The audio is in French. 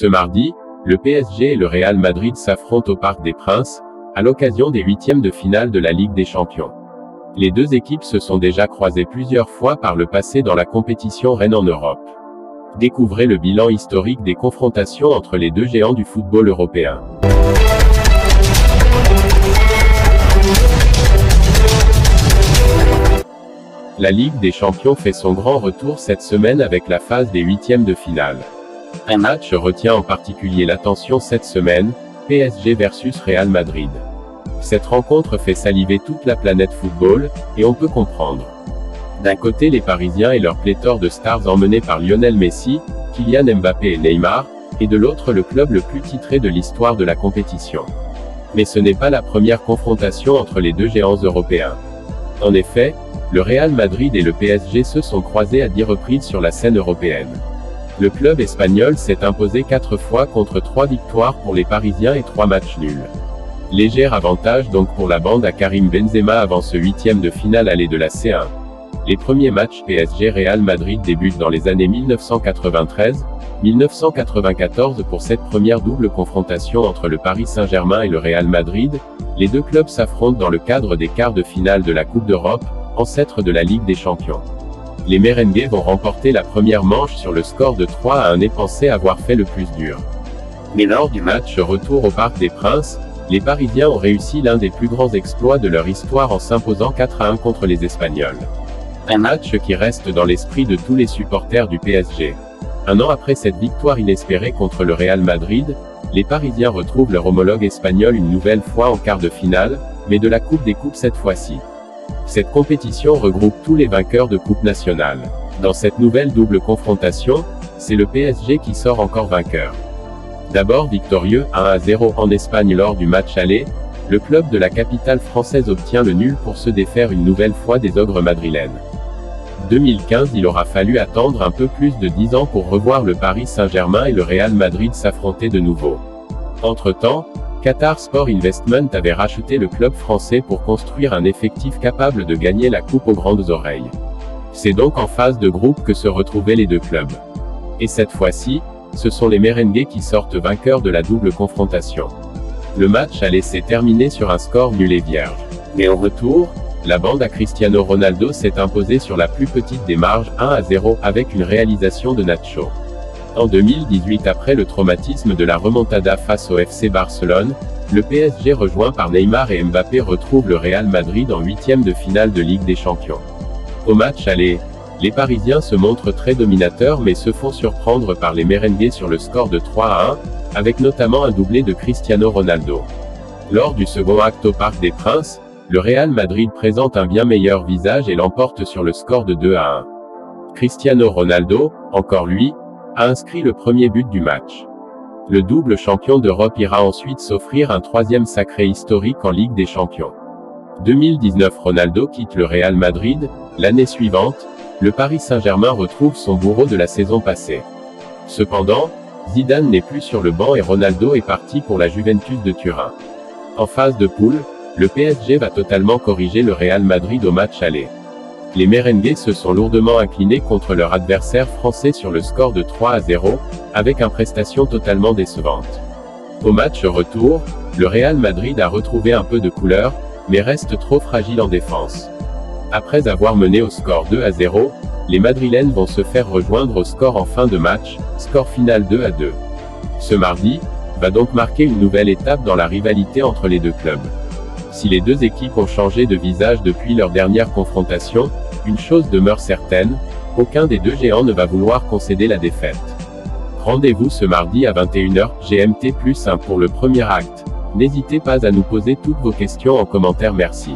Ce mardi, le PSG et le Real Madrid s'affrontent au Parc des Princes, à l'occasion des huitièmes de finale de la Ligue des Champions. Les deux équipes se sont déjà croisées plusieurs fois par le passé dans la compétition reine en Europe. Découvrez le bilan historique des confrontations entre les deux géants du football européen. La Ligue des Champions fait son grand retour cette semaine avec la phase des huitièmes de finale. Un match retient en particulier l'attention cette semaine, PSG versus Real Madrid. Cette rencontre fait saliver toute la planète football, et on peut comprendre. D'un côté les Parisiens et leur pléthore de stars emmenés par Lionel Messi, Kylian Mbappé et Neymar, et de l'autre le club le plus titré de l'histoire de la compétition. Mais ce n'est pas la première confrontation entre les deux géants européens. En effet, le Real Madrid et le PSG se sont croisés à 10 reprises sur la scène européenne. Le club espagnol s'est imposé 4 fois contre 3 victoires pour les Parisiens et 3 matchs nuls. Léger avantage donc pour la bande à Karim Benzema avant ce huitième de finale aller de la C1. Les premiers matchs PSG-Real Madrid débutent dans les années 1993-1994 pour cette première double confrontation entre le Paris Saint-Germain et le Real Madrid. Les deux clubs s'affrontent dans le cadre des quarts de finale de la Coupe d'Europe, ancêtre de la Ligue des Champions. Les merengues vont remporter la première manche sur le score de 3-1 et pensaient avoir fait le plus dur. Mais lors du match retour au Parc des Princes, les Parisiens ont réussi l'un des plus grands exploits de leur histoire en s'imposant 4-1 contre les Espagnols. Un match qui reste dans l'esprit de tous les supporters du PSG. Un an après cette victoire inespérée contre le Real Madrid, les Parisiens retrouvent leur homologue espagnol une nouvelle fois en quart de finale, mais de la Coupe des Coupes cette fois-ci. Cette compétition regroupe tous les vainqueurs de Coupe nationale. Dans cette nouvelle double confrontation, c'est le PSG qui sort encore vainqueur. D'abord victorieux 1-0 en Espagne lors du match aller, le club de la capitale française obtient le nul pour se défaire une nouvelle fois des ogres madrilènes. 2015 il aura fallu attendre un peu plus de 10 ans pour revoir le Paris Saint-Germain et le Real Madrid s'affronter de nouveau. Entre-temps, Qatar Sport Investment avait racheté le club français pour construire un effectif capable de gagner la coupe aux grandes oreilles. C'est donc en phase de groupe que se retrouvaient les deux clubs. Et cette fois-ci, ce sont les merengues qui sortent vainqueurs de la double confrontation. Le match allait s'est terminé sur un score nul et vierge. Mais au retour, la bande à Cristiano Ronaldo s'est imposée sur la plus petite des marges 1-0 avec une réalisation de Nacho. En 2018 après le traumatisme de la remontada face au FC Barcelone, le PSG rejoint par Neymar et Mbappé retrouve le Real Madrid en huitième de finale de Ligue des Champions. Au match aller, les Parisiens se montrent très dominateurs mais se font surprendre par les merengues sur le score de 3-1, avec notamment un doublé de Cristiano Ronaldo. Lors du second acte au Parc des Princes, le Real Madrid présente un bien meilleur visage et l'emporte sur le score de 2-1. Cristiano Ronaldo, encore lui, a inscrit le premier but du match. Le double champion d'Europe ira ensuite s'offrir un troisième sacré historique en Ligue des Champions. 2019 Ronaldo quitte le Real Madrid, l'année suivante, le Paris Saint-Germain retrouve son bourreau de la saison passée. Cependant, Zidane n'est plus sur le banc et Ronaldo est parti pour la Juventus de Turin. En phase de poule, le PSG va totalement corriger le Real Madrid au match aller. Les merengues se sont lourdement inclinés contre leur adversaire français sur le score de 3-0, avec une prestation totalement décevante. Au match retour, le Real Madrid a retrouvé un peu de couleur, mais reste trop fragile en défense. Après avoir mené au score 2-0, les Madrilènes vont se faire rejoindre au score en fin de match, score final 2-2. Ce mardi, va donc marquer une nouvelle étape dans la rivalité entre les deux clubs. Si les deux équipes ont changé de visage depuis leur dernière confrontation, une chose demeure certaine, aucun des deux géants ne va vouloir concéder la défaite. Rendez-vous ce mardi à 21h GMT+1 pour le premier acte. N'hésitez pas à nous poser toutes vos questions en commentaire. Merci.